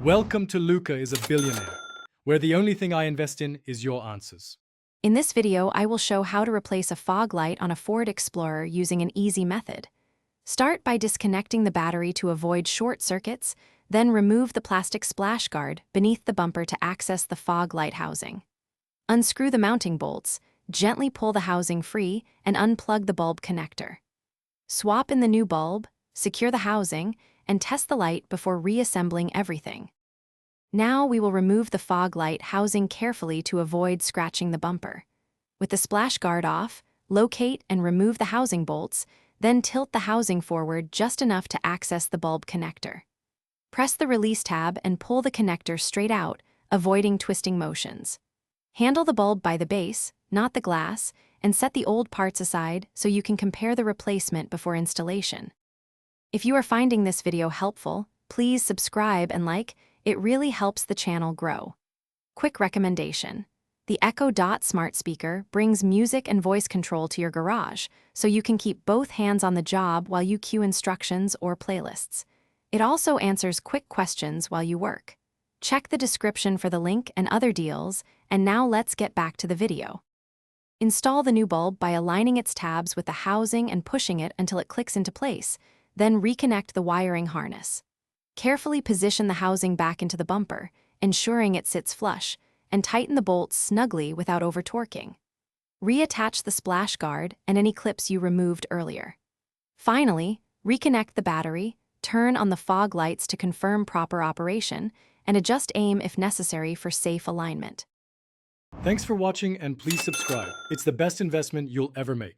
Welcome to Luca is a Billionaire, where the only thing I invest in is your answers. In this video, I will show how to replace a fog light on a Ford Explorer using an easy method. Start by disconnecting the battery to avoid short circuits, then remove the plastic splash guard beneath the bumper to access the fog light housing. Unscrew the mounting bolts, gently pull the housing free, and unplug the bulb connector. Swap in the new bulb, secure the housing, and test the light before reassembling everything. Now we will remove the fog light housing carefully to avoid scratching the bumper. With the splash guard off, locate and remove the housing bolts, then tilt the housing forward just enough to access the bulb connector. Press the release tab and pull the connector straight out, avoiding twisting motions. Handle the bulb by the base, not the glass, and set the old parts aside so you can compare the replacement before installation. If you are finding this video helpful, please subscribe and like. It really helps the channel grow. Quick recommendation. The Echo Dot smart speaker brings music and voice control to your garage, so you can keep both hands on the job while you cue instructions or playlists. It also answers quick questions while you work. Check the description for the link and other deals, and now let's get back to the video. Install the new bulb by aligning its tabs with the housing and pushing it until it clicks into place, then reconnect the wiring harness. Carefully position the housing back into the bumper, ensuring it sits flush, and tighten the bolts snugly without over-torquing. Reattach the splash guard and any clips you removed earlier. Finally, reconnect the battery, turn on the fog lights to confirm proper operation, and adjust aim if necessary for safe alignment. Thanks for watching and please subscribe. It's the best investment you'll ever make.